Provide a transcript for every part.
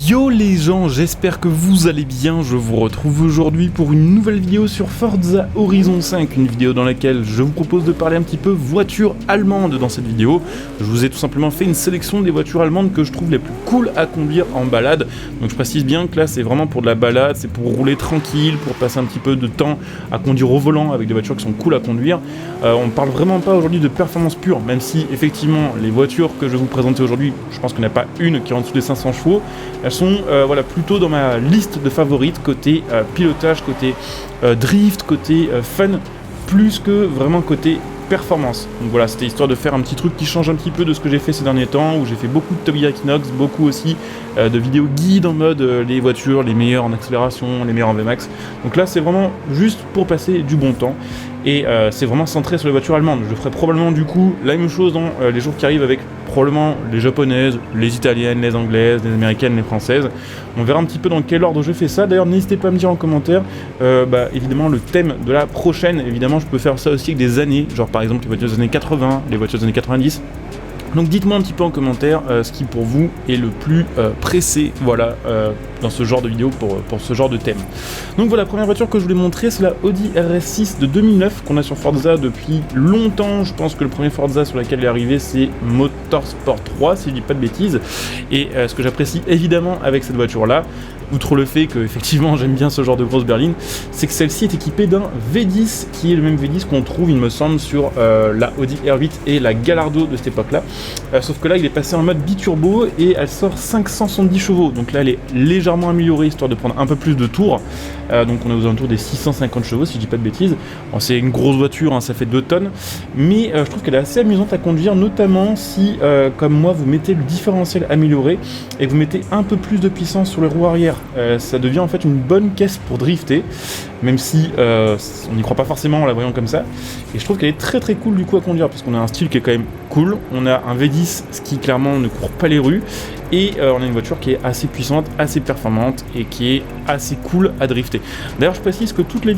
Yo les gens, j'espère que vous allez bien, je vous retrouve aujourd'hui pour une nouvelle vidéo sur Forza Horizon 5, une vidéo dans laquelle je vous propose de parler un petit peu voitures allemandes dans cette vidéo. Je vous ai tout simplement fait une sélection des voitures allemandes que je trouve les plus cool à conduire en balade. Donc je précise bien que là c'est vraiment pour de la balade, c'est pour rouler tranquille, pour passer un petit peu de temps à conduire au volant avec des voitures qui sont cool à conduire. On parle vraiment pas aujourd'hui de performance pure, même si effectivement les voitures que je vais vous présenter aujourd'hui, je pense qu'il n'y en a pas une qui est en dessous des 500 chevaux. Elles sont voilà, plutôt dans ma liste de favorites, côté pilotage, côté drift, côté fun, plus que vraiment côté performance. Donc voilà, c'était histoire de faire un petit truc qui change un petit peu de ce que j'ai fait ces derniers temps, où j'ai fait beaucoup de Top Gear Equinox, beaucoup aussi de vidéos guides en mode les voitures, les meilleures en accélération, les meilleures en VMAX. Donc là, c'est vraiment juste pour passer du bon temps. Et c'est vraiment centré sur les voitures allemandes. Je ferai probablement du coup la même chose dans les jours qui arrivent avec probablement les japonaises, les italiennes, les anglaises, les américaines, les françaises. On verra un petit peu dans quel ordre je fais ça. D'ailleurs, n'hésitez pas à me dire en commentaire, évidemment, le thème de la prochaine. Évidemment, je peux faire ça aussi avec des années, genre par exemple les voitures des années 80, les voitures des années 90. Donc dites-moi un petit peu en commentaire ce qui pour vous est le plus pressé, voilà, dans ce genre de vidéo pour ce genre de thème. Donc voilà, la première voiture que je voulais montrer, c'est la Audi RS6 de 2009 qu'on a sur Forza depuis longtemps. Je pense que le premier Forza sur lequel il est arrivé, c'est Motorsport 3, si je dis pas de bêtises. Et ce que j'apprécie évidemment avec cette voiture-là, outre le fait que effectivement j'aime bien ce genre de grosse berline, c'est que celle-ci est équipée d'un V10 qui est le même V10 qu'on trouve, il me semble, sur la Audi R8 et la Gallardo de cette époque-là. Sauf que là, il est passé en mode biturbo et elle sort 570 chevaux. Donc là, elle est légèrement améliorée histoire de prendre un peu plus de tours. Donc on est aux alentours des 650 chevaux, si je dis pas de bêtises. Bon, c'est une grosse voiture, hein, ça fait 2 tonnes. Mais je trouve qu'elle est assez amusante à conduire, notamment si, comme moi, vous mettez le différentiel amélioré et que vous mettez un peu plus de puissance sur les roues arrière. Ça devient en fait une bonne caisse pour drifter, même si on n'y croit pas forcément en la voyant comme ça. Et je trouve qu'elle est très très cool du coup à conduire, parce qu'on a un style qui est quand même cool. On a un V10 ce qui clairement ne court pas les rues, et on a une voiture qui est assez puissante, assez performante et qui est assez cool à drifter. D'ailleurs, je précise que toutes les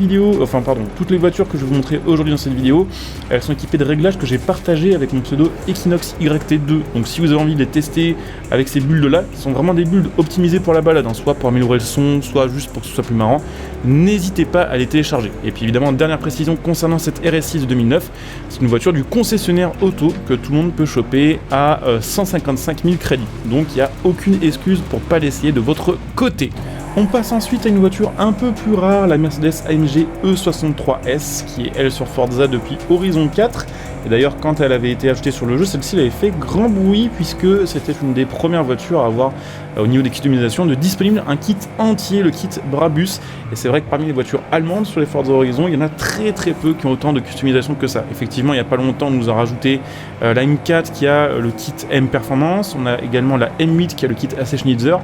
voitures que je vais vous montrer aujourd'hui dans cette vidéo, elles sont équipées de réglages que j'ai partagés avec mon pseudo Equinox YT2. Donc si vous avez envie de les tester avec ces builds là, qui sont vraiment des builds optimisés pour la balade, hein, soit pour améliorer le son, soit juste pour que ce soit plus marrant, n'hésitez pas à les télécharger. Et puis évidemment, dernière précision concernant cette RS6 de 2009, c'est une voiture du concessionnaire auto que tout le monde peut choper à 155 000 crédits. Donc il n'y a aucune excuse pour pas l'essayer de votre côté. On passe ensuite à une voiture un peu plus rare, la Mercedes AMG E63S, qui est elle sur Forza depuis Horizon 4. Et d'ailleurs, quand elle avait été achetée sur le jeu, celle-ci elle avait fait grand bruit, puisque c'était une des premières voitures à avoir, au niveau des customisations, de disponible un kit entier, le kit Brabus. Et c'est vrai que parmi les voitures allemandes sur les Forza Horizon, il y en a très très peu qui ont autant de customisation que ça. Effectivement, il n'y a pas longtemps, on nous a rajouté la M4 qui a le kit M Performance, on a également la M8 qui a le kit AC Schnitzer,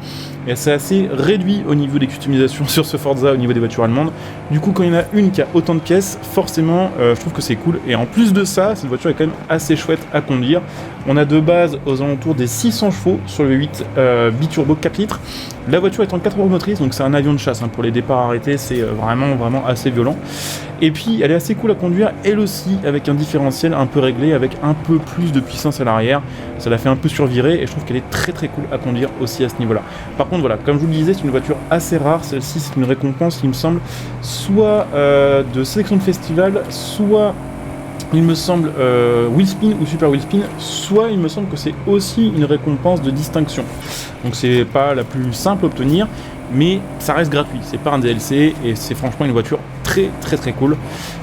et c'est assez réduit au niveau des customisations sur ce Forza au niveau des voitures allemandes. Du coup, quand il y en a une qui a autant de pièces, forcément, je trouve que c'est cool. Et en plus de ça, cette voiture est quand même assez chouette à conduire. On a de base aux alentours des 600 chevaux sur le V8 biturbo 4 litres. La voiture est en 4 roues motrices, donc c'est un avion de chasse, hein. Pour les départs arrêtés, c'est vraiment assez violent. Et puis elle est assez cool à conduire, elle aussi, avec un différentiel un peu réglé, avec un peu plus de puissance à l'arrière. Ça la fait un peu survirer et je trouve qu'elle est très très cool à conduire aussi à ce niveau-là. Par contre, voilà, comme je vous le disais, c'est une voiture assez rare. Celle-ci, c'est une récompense, il me semble, soit de sélection de festival, soit il me semble Wheelspin ou Super Wheelspin, soit il me semble que c'est aussi une récompense de distinction. Donc c'est pas la plus simple à obtenir, mais ça reste gratuit, c'est pas un DLC et c'est franchement une voiture très très très cool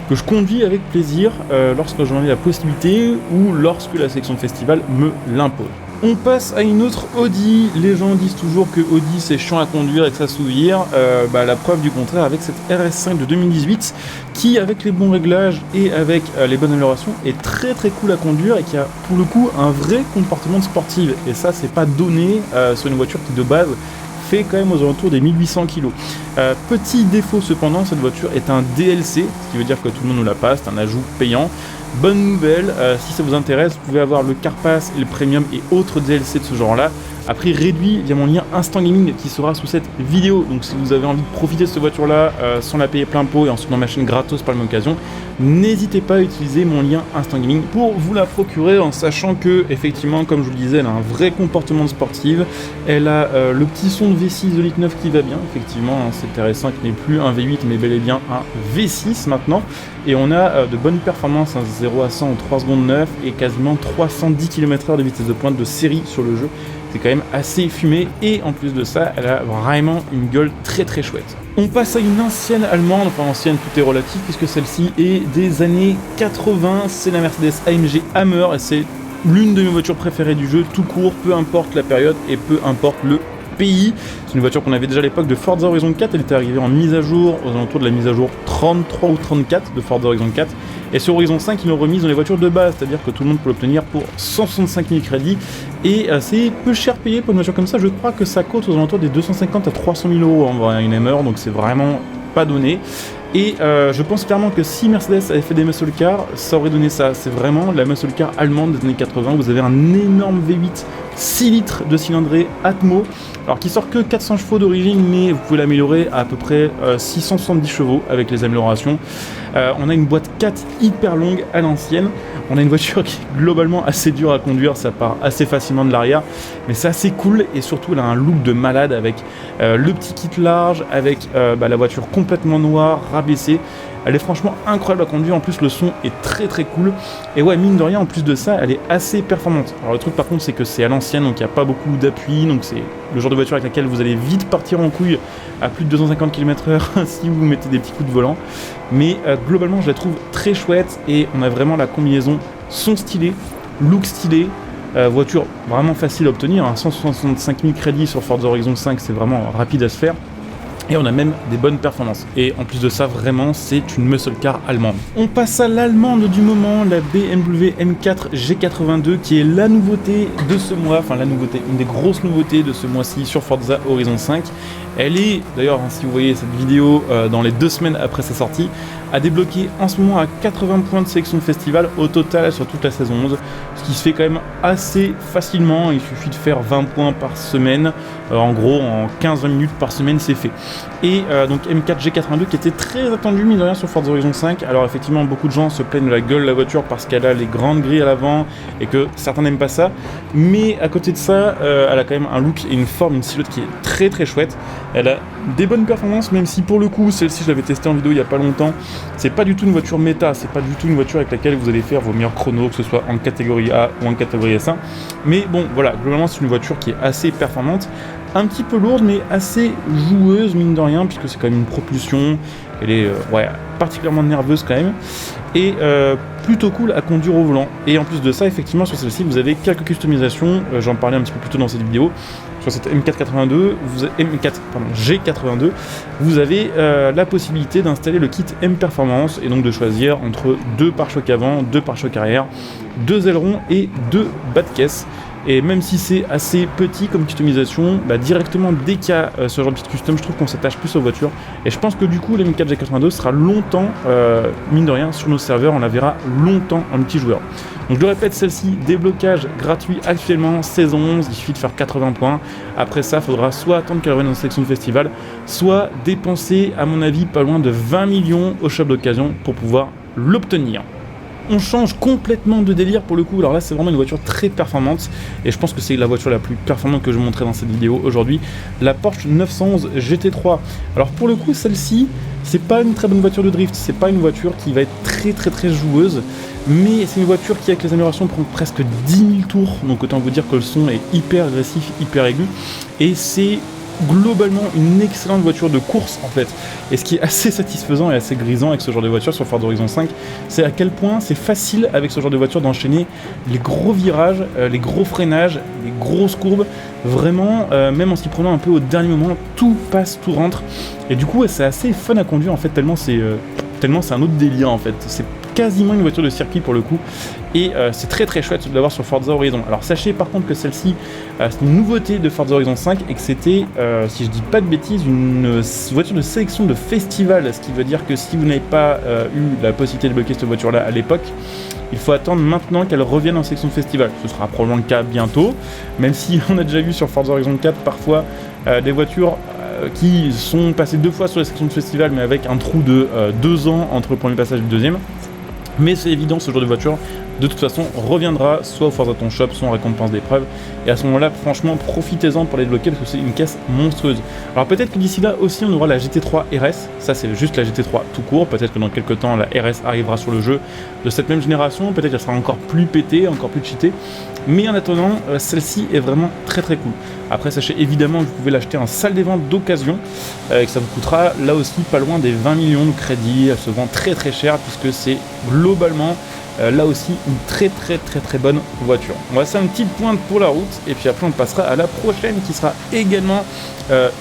que je conduis avec plaisir lorsque j'en ai la possibilité ou lorsque la sélection de festival me l'impose. On passe à une autre Audi. Les gens disent toujours que Audi c'est chiant à conduire et que ça s'ouvre. La preuve du contraire avec cette RS5 de 2018 qui, avec les bons réglages et avec les bonnes améliorations, est très très cool à conduire et qui a pour le coup un vrai comportement de sportive. Et ça, c'est pas donné sur une voiture qui de base fait quand même aux alentours des 1800 kg. Petit défaut cependant, cette voiture est un DLC, ce qui veut dire que tout le monde nous la passe, c'est un ajout payant. Bonne nouvelle, si ça vous intéresse, vous pouvez avoir le Car Pass et le Premium et autres DLC de ce genre là à prix réduit via mon lien Instant Gaming qui sera sous cette vidéo. Donc si vous avez envie de profiter de cette voiture-là sans la payer plein pot et en soutenant ma chaîne gratos par la même occasion, n'hésitez pas à utiliser mon lien Instant Gaming pour vous la procurer, en sachant que, effectivement, comme je vous le disais, elle a un vrai comportement de sportive. Elle a le petit son de V6 de litre 9 qui va bien, effectivement, hein, c'est intéressant, qui n'est plus un V8 mais bel et bien un V6 maintenant. Et on a de bonnes performances, 0 à 100 en 3 secondes 9 et quasiment 310 km/h de vitesse de pointe de série sur le jeu. C'est quand même assez fumé, et en plus de ça, elle a vraiment une gueule très très chouette. On passe à une ancienne allemande, enfin ancienne, tout est relatif puisque celle-ci est des années 80, c'est la Mercedes AMG Hammer et c'est l'une de mes voitures préférées du jeu, tout court, peu importe la période et peu importe le pays. C'est une voiture qu'on avait déjà à l'époque de Forza Horizon 4, elle était arrivée en mise à jour aux alentours de la mise à jour 33 ou 34 de Forza Horizon 4, et sur Horizon 5 ils l'ont remise dans les voitures de base, c'est-à-dire que tout le monde peut l'obtenir pour 165 000 crédits, et c'est peu cher payé pour une voiture comme ça. Je crois que ça coûte aux alentours des 250 à 300 000 euros en vrai, une Hammer, donc c'est vraiment pas donné. Et je pense clairement que si Mercedes avait fait des muscle cars, ça aurait donné ça. C'est vraiment la muscle car allemande des années 80. Vous avez un énorme V8 6 litres de cylindrée Atmo, alors qui sort que 400 chevaux d'origine, mais vous pouvez l'améliorer à peu près 670 chevaux avec les améliorations. On a une boîte 4 hyper longue à l'ancienne. On a une voiture qui est globalement assez dure à conduire, ça part assez facilement de l'arrière, mais c'est assez cool, et surtout elle a un look de malade avec le petit kit large, avec la voiture complètement noire, rabaissée. Elle est franchement incroyable à conduire, en plus le son est très très cool, et ouais, mine de rien, en plus de ça, elle est assez performante. Alors le truc par contre, c'est que c'est à l'ancienne, donc il n'y a pas beaucoup d'appui, donc c'est le genre de voiture avec laquelle vous allez vite partir en couille à plus de 250 km/h si vous mettez des petits coups de volant. Mais globalement, je la trouve très chouette, et on a vraiment la combinaison son stylé, look stylé, voiture vraiment facile à obtenir, hein, 165 000 crédits sur Forza Horizon 5, c'est vraiment rapide à se faire. Et on a même des bonnes performances. Et en plus de ça, vraiment, c'est une muscle car allemande. On passe à l'allemande du moment, la BMW M4 G82, qui est la nouveauté de ce mois, enfin la nouveauté, une des grosses nouveautés de ce mois-ci sur Forza Horizon 5. Elle est, d'ailleurs, hein, si vous voyez cette vidéo dans les 2 semaines après sa sortie, à débloquer en ce moment à 80 points de sélection de festival au total sur toute la saison 11, ce qui se fait quand même assez facilement. Il suffit de faire 20 points par semaine, en gros en 15-20 minutes par semaine c'est fait. Et donc M4 G82 qui était très attendu mine de rien sur Forza Horizon 5. Alors effectivement, beaucoup de gens se plaignent de la gueule de la voiture parce qu'elle a les grandes grilles à l'avant et que certains n'aiment pas ça, mais à côté de ça, elle a quand même un look et une forme, une silhouette qui est très très chouette. Elle a des bonnes performances, même si pour le coup, celle-ci je l'avais testée en vidéo il n'y a pas longtemps. C'est pas du tout une voiture méta, c'est pas du tout une voiture avec laquelle vous allez faire vos meilleurs chronos, que ce soit en catégorie A ou en catégorie S1. Mais bon, voilà, globalement c'est une voiture qui est assez performante, un petit peu lourde, mais assez joueuse mine de rien, puisque c'est quand même une propulsion. Elle est particulièrement nerveuse quand même, et plutôt cool à conduire au volant. Et en plus de ça, effectivement, sur celle-ci, vous avez quelques customisations. J'en parlais un petit peu plus tôt dans cette vidéo. Sur cette G82, vous avez la possibilité d'installer le kit M Performance, et donc de choisir entre 2 pare-chocs avant, 2 pare-chocs arrière, 2 ailerons et 2 bas de caisse. Et même si c'est assez petit comme customisation, directement dès qu'il y a ce genre de petite custom, je trouve qu'on s'attache plus aux voitures. Et je pense que du coup, l'M4 G82 sera longtemps, mine de rien, sur nos serveurs, on la verra longtemps en multijoueur. Donc je le répète, celle-ci, déblocage gratuit actuellement, saison 11, il suffit de faire 80 points. Après ça, il faudra soit attendre qu'elle revienne dans la sélection de festival, soit dépenser, à mon avis, pas loin de 20 millions au shop d'occasion pour pouvoir l'obtenir. On change complètement de délire pour le coup. Alors là, c'est vraiment une voiture très performante, et je pense que c'est la voiture la plus performante que je vais montrer dans cette vidéo aujourd'hui, la Porsche 911 GT3. Alors pour le coup, celle-ci, c'est pas une très bonne voiture de drift, c'est pas une voiture qui va être très joueuse, mais c'est une voiture qui, avec les améliorations, prend presque 10 000 tours, donc autant vous dire que le son est hyper agressif, hyper aigu, et c'est globalement une excellente voiture de course en fait. Et ce qui est assez satisfaisant et assez grisant avec ce genre de voiture sur Forza Horizon 5, c'est à quel point c'est facile avec ce genre de voiture d'enchaîner les gros virages, les gros freinages, les grosses courbes. Vraiment, même en s'y prenant un peu au dernier moment, tout passe, tout rentre. Et du coup, c'est assez fun à conduire en fait, tellement c'est un autre délire en fait. C'est quasiment une voiture de circuit pour le coup, et c'est très très chouette de l'avoir sur Forza Horizon. Alors sachez par contre que celle-ci, c'est une nouveauté de Forza Horizon 5, et que c'était, si je dis pas de bêtises, une voiture de sélection de festival, ce qui veut dire que si vous n'avez pas eu la possibilité de bloquer cette voiture-là à l'époque, il faut attendre maintenant qu'elle revienne en section de festival. Ce sera probablement le cas bientôt, même si on a déjà vu sur Forza Horizon 4 parfois des voitures qui sont passées 2 fois sur les sections de festival, mais avec un trou de 2 ans entre le premier passage et le deuxième. Mais c'est évident, ce genre de voiture, de toute façon, reviendra soit au Forza Ton Shop, soit en récompense d'épreuve. Et à ce moment-là, franchement, profitez-en pour les débloquer parce que c'est une caisse monstrueuse. Alors peut-être que d'ici là aussi, on aura la GT3 RS. Ça, c'est juste la GT3 tout court. Peut-être que dans quelques temps, la RS arrivera sur le jeu de cette même génération. Peut-être qu'elle sera encore plus pétée, encore plus cheatée. Mais en attendant, celle-ci est vraiment très très cool. Après, sachez évidemment que vous pouvez l'acheter en salle des ventes d'occasion, et que ça vous coûtera là aussi pas loin des 20 millions de crédits. Elle se vend très très cher puisque c'est globalement là aussi une très bonne voiture. On va faire une petite pointe pour la route et puis après on passera à la prochaine qui sera également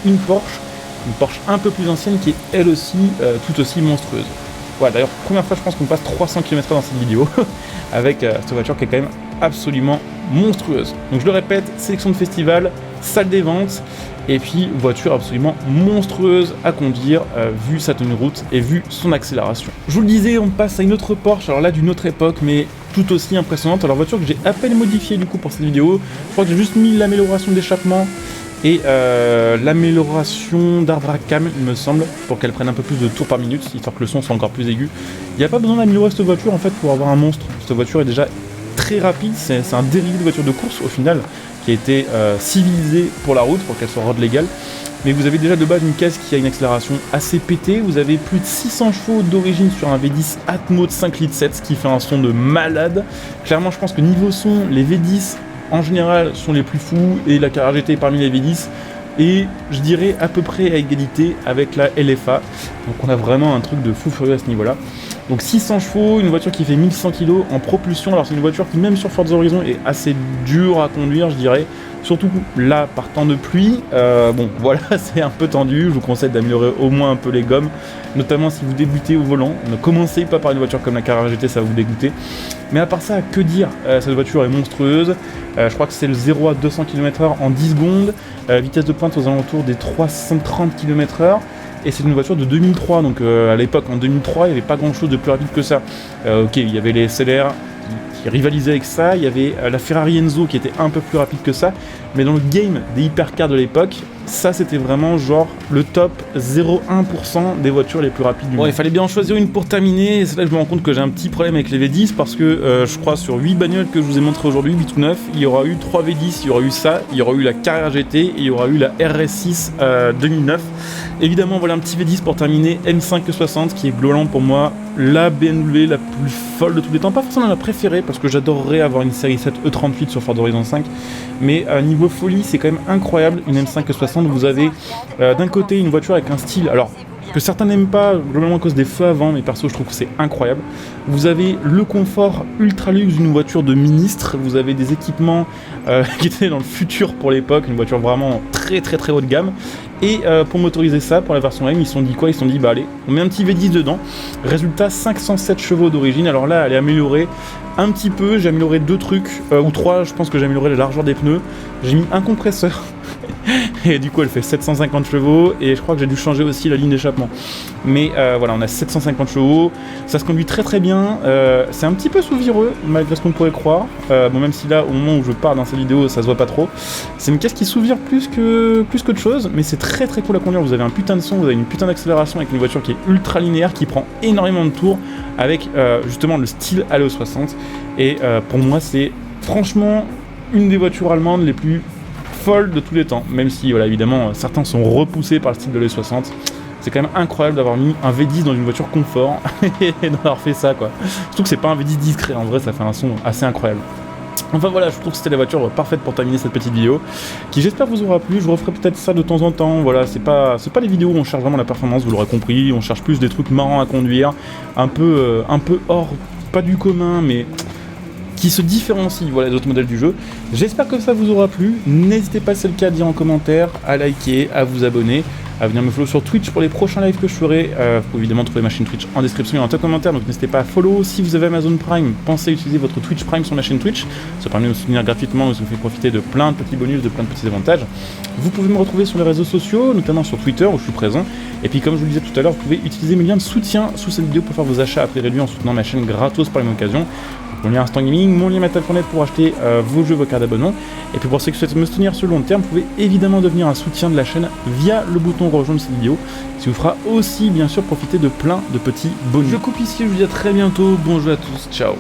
une Porsche un peu plus ancienne qui est elle aussi tout aussi monstrueuse. Voilà, d'ailleurs première fois je pense qu'on passe 300 km/h dans cette vidéo avec cette voiture qui est quand même absolument monstrueuse. Donc je le répète, sélection de festival, salle des ventes, et puis voiture absolument monstrueuse à conduire vu sa tenue de route et vu son accélération. Je vous le disais, on passe à une autre Porsche, alors là d'une autre époque, mais tout aussi impressionnante. Alors voiture que j'ai à peine modifiée du coup pour cette vidéo. Je crois que j'ai juste mis l'amélioration d'échappement et l'amélioration d'arbre à cam, il me semble, pour qu'elle prenne un peu plus de tours par minute, histoire que le son soit encore plus aigu. Il n'y a pas besoin d'améliorer cette voiture en fait pour avoir un monstre. Cette voiture est déjà très rapide, c'est un dérivé de voiture de course au final, qui a été civilisé pour la route, pour qu'elle soit road légale. Mais vous avez déjà de base une caisse qui a une accélération assez pétée, vous avez plus de 600 chevaux d'origine sur un V10 Atmo de 5,7 litres, ce qui fait un son de malade. Clairement, je pense que niveau son, les V10 en général sont les plus fous, et la Carrera GT est parmi les V10, et je dirais à peu près à égalité avec la LFA. Donc on a vraiment un truc de fou furieux à ce niveau-là. Donc 600 chevaux, une voiture qui fait 1100 kg en propulsion. Alors c'est une voiture qui même sur Forza Horizon est assez dure à conduire, je dirais. Surtout là, par temps de pluie, bon voilà, c'est un peu tendu. Je vous conseille d'améliorer au moins un peu les gommes, notamment si vous débutez au volant. Ne commencez pas par une voiture comme la Carrera GT, ça va vous dégoûter. Mais à part ça, que dire, cette voiture est monstrueuse. Je crois que c'est le 0 à 200 km/h en 10 secondes. Vitesse de pointe aux alentours des 330 km/h. Et c'est une voiture de 2003, donc à l'époque, en 2003, il n'y avait pas grand chose de plus rapide que ça. Ok, il y avait les SLR qui rivalisaient avec ça, il y avait la Ferrari Enzo qui était un peu plus rapide que ça, mais dans le game des hypercars de l'époque, ça c'était vraiment genre le top 0,1% des voitures les plus rapides du monde. Bon, il fallait bien en choisir une pour terminer, et c'est là que je me rends compte que j'ai un petit problème avec les V10, parce que je crois sur 8 bagnoles que je vous ai montré aujourd'hui, 8 ou 9, il y aura eu 3 V10, il y aura eu ça, il y aura eu la Carrera GT, et il y aura eu la RS6 2009. Évidemment, voilà un petit V10 pour terminer, M5E60, qui est globalement pour moi la BMW la plus folle de tous les temps, pas forcément la préférée, parce que j'adorerais avoir une série 7 E38 sur Forza Horizon 5, mais niveau folie, c'est quand même incroyable. Une M5E60, vous avez d'un côté une voiture avec un style, alors que certains n'aiment pas, globalement à cause des feux avant, mais perso je trouve que c'est incroyable. Vous avez le confort ultra luxe d'une voiture de ministre, vous avez des équipements qui étaient dans le futur pour l'époque, une voiture vraiment très haut de gamme. Et pour motoriser ça, pour la version M, ils se sont dit quoi? Ils se sont dit bah allez, on met un petit V10 dedans. Résultat, 507 chevaux d'origine. Alors là, elle est améliorée un petit peu, j'ai amélioré 2 trucs, ou 3, je pense que j'ai amélioré la largeur des pneus. J'ai mis un compresseur. Et du coup elle fait 750 chevaux, et je crois que j'ai dû changer aussi la ligne d'échappement. Mais voilà, on a 750 chevaux, ça se conduit très bien, c'est un petit peu sous-vireux malgré ce qu'on pourrait croire. Bon, même si là au moment où je parle dans cette vidéo ça se voit pas trop, c'est une caisse qui sous-vire plus qu'autre chose, mais c'est très cool à conduire. Vous avez un putain de son, vous avez une putain d'accélération avec une voiture qui est ultra linéaire, qui prend énormément de tours avec justement le style Allez aux 60, et pour moi c'est franchement une des voitures allemandes les plus folle de tous les temps, même si voilà, évidemment certains sont repoussés par le style de l'E60. C'est quand même incroyable d'avoir mis un V10 dans une voiture confort et d'avoir fait ça quoi. Surtout que c'est pas un V10 discret, en vrai ça fait un son assez incroyable. Enfin voilà, je trouve que c'était la voiture parfaite pour terminer cette petite vidéo, qui j'espère vous aura plu. Je vous referai peut-être ça de temps en temps. Voilà, c'est pas des vidéos où on cherche vraiment la performance, vous l'aurez compris, on cherche plus des trucs marrants à conduire, un peu hors, pas du commun, mais qui se différencie, voilà, des autres modèles du jeu. J'espère que ça vous aura plu. N'hésitez pas, si c'est le cas, à dire en commentaire, à liker, à vous abonner. à venir me follow sur Twitch pour les prochains lives que je ferai. Vous pouvez évidemment trouver ma chaîne Twitch en description et en commentaire, donc n'hésitez pas à follow. Si vous avez Amazon Prime, pensez à utiliser votre Twitch Prime sur ma chaîne Twitch. Ça permet de me soutenir gratuitement, ça vous fait profiter de plein de petits bonus, de plein de petits avantages. Vous pouvez me retrouver sur les réseaux sociaux, notamment sur Twitter où je suis présent. Et puis comme je vous le disais tout à l'heure, vous pouvez utiliser mes liens de soutien sous cette vidéo pour faire vos achats à prix réduit en soutenant ma chaîne gratos par la même occasion. Mon lien Instant Gaming, mon lien Metal.net pour acheter vos jeux, vos cartes d'abonnement. Et puis pour ceux qui souhaitent me soutenir sur le long terme, vous pouvez évidemment devenir un soutien de la chaîne via le bouton rejoindre cette vidéo, ce qui vous fera aussi bien sûr profiter de plein de petits bonus. Je coupe ici, je vous dis à très bientôt, bon jeu à tous, ciao.